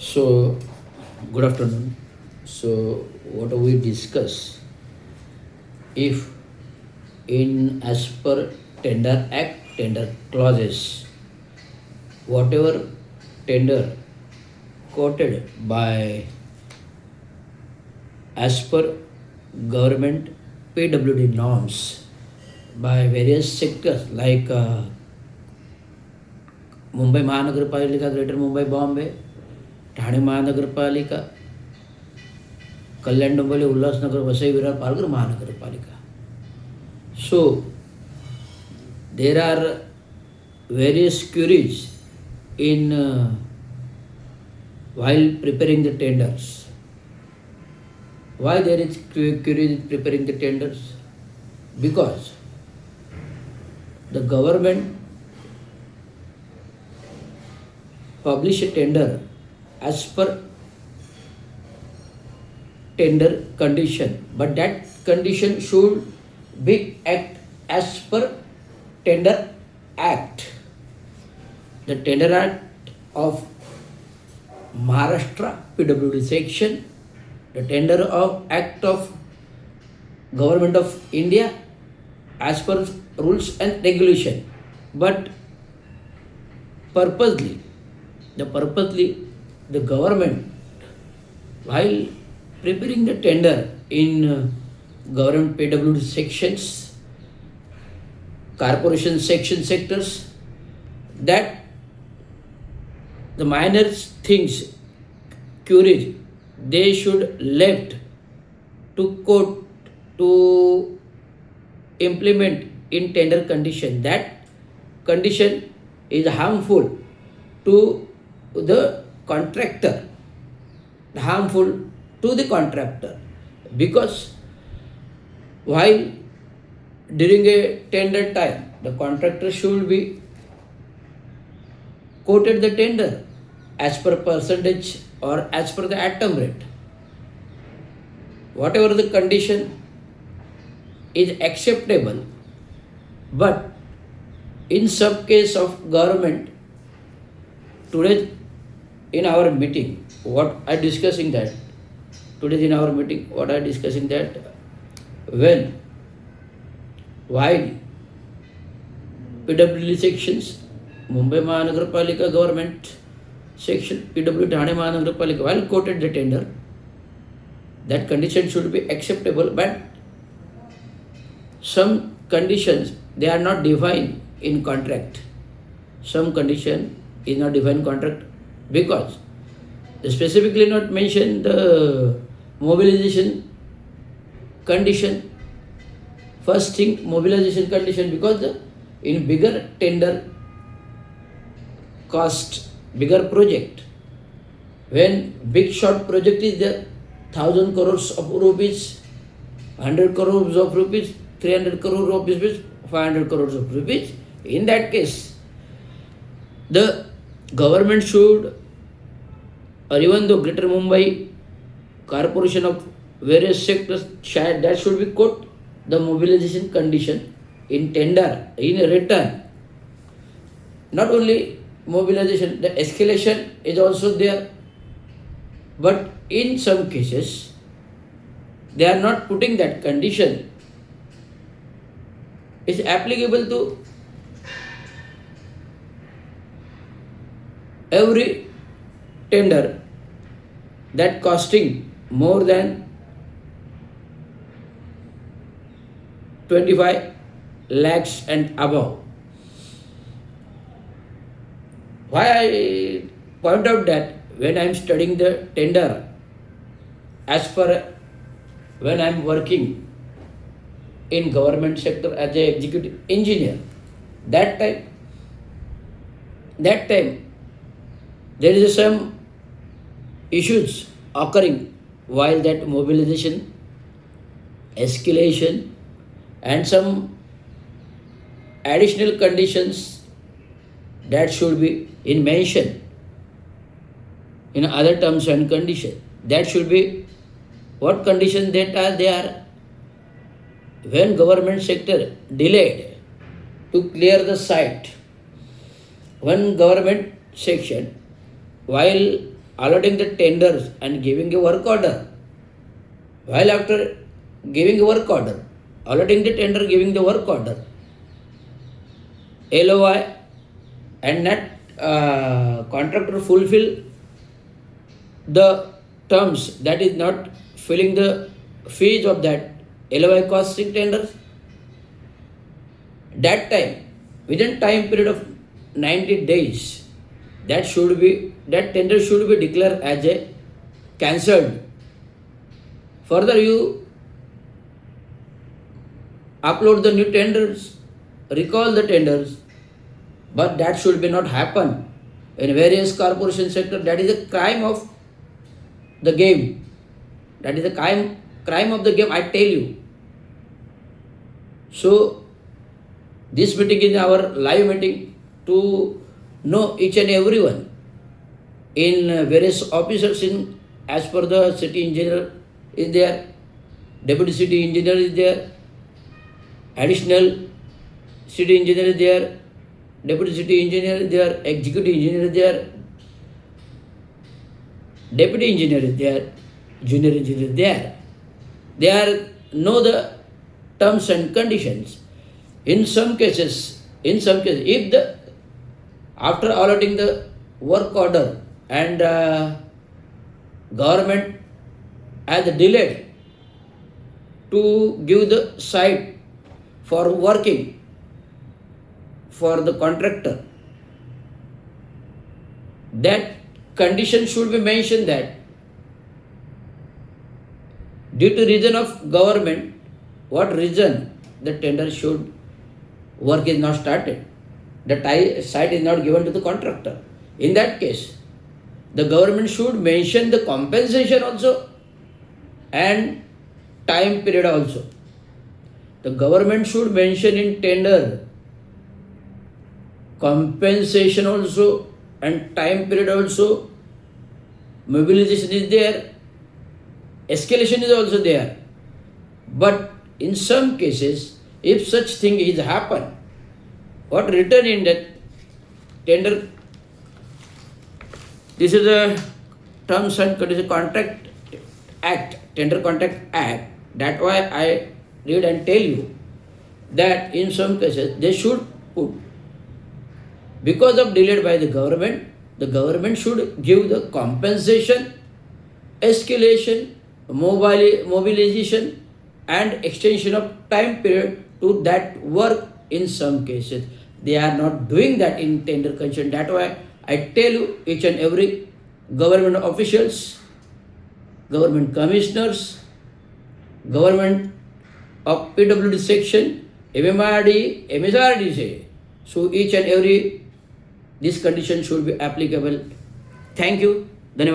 So, good afternoon. So, what do we discuss? If in as per tender act, tender clauses, whatever tender quoted by as per government PWD norms by various sectors like Mumbai Mahaнаगरपालिका, Greater Mumbai, Bombay, Thane महानगरपालिका, कल्याण डोंबिवली, उल्हासनगर, वसई, विरार, पालघर महानगरपालिका. So there are various queries in while preparing the tenders. Why there is query in preparing the tenders? Because the government publish a tender as per tender condition, but that condition should be act as per tender act. The tender act of Maharashtra PWD section, the tender of act of government of India as per rules and regulation. But purposely the government, while preparing the tender in government PWD sections, corporation section sectors, that the minor things, queries, they should left to court to implement in tender condition. That condition is harmful to the contractor, because while during a tender time the contractor should be quoted the tender as per percentage or as per the atom rate. Whatever the condition is acceptable, but in some case of government, today in our meeting, what I discussing that, today in our meeting, what I discussing that, when, while PWD sections, Mumbai Mahanagarpalika government section, PW Thane Mahanagarpalika, while quoted the tender, that condition should be acceptable, but some conditions, they are not defined in contract. Some condition is not defined in contract because they specifically not mention the mobilization condition. First thing, mobilization condition, because in bigger tender cost, bigger project, when big short project is there, 1,000 crores of rupees, 100 crores of rupees, 300 crores of rupees, 500 crores of rupees, in that case, the government should, or even though Greater Mumbai Corporation of various sectors, that should be quote the mobilization condition in tender, in return. Not only mobilization, the escalation is also there, but in some cases, they are not putting that condition. It's applicable to every tender that costing more than 25 lakhs and above. Why I point out that when I am studying the tender, as per when I am working in government sector as a executive engineer, that time there is some issues occurring while that mobilization, escalation, and some additional conditions that should be in mention in other terms and conditions. That should be what conditions that are there when government sector delayed to clear the site. One government section, while allotting the tenders and giving a work order, while after giving a work order, allotting the tender, giving the work order, LOI, and that contractor fulfill the terms, that is not filling the fees of that LOI costing tenders, that time, within time period of 90 days, that tender should be declared as a cancelled. Further, you upload the new tenders, recall the tenders, but that should be not happen in various corporation sector. That is a crime of the game. That is a crime of the game, I tell you. So this meeting is our live meeting to know each and everyone in various officers in, as per the city engineer is there, deputy city engineer is there, additional city engineer is there, deputy city engineer is there, executive engineer is there, deputy engineer is there, junior engineer is there. They are know the terms and conditions. In some cases, if the after allotting the work order and government has delayed to give the site for working for the contractor, that condition should be mentioned that due to reason of government, what reason the tender should work is not started, the site is not given to the contractor. In that case, the government should mention the compensation also and time period also. The government should mention in tender compensation also and time period also. Mobilization is there, escalation is also there. But in some cases, if such thing is happen, what written in that tender, this is a terms and conditions contract act, tender contract act. That why I read and tell you that in some cases they should put, because of delayed by the government should give the compensation, escalation, mobilization and extension of time period to that work. In some cases they are not doing that in tender condition. That why I tell you, each and every government officials, government commissioners, government of PWD section, MMRD, MSRD say, so each and every this condition should be applicable. Thank you. धन्यवाद.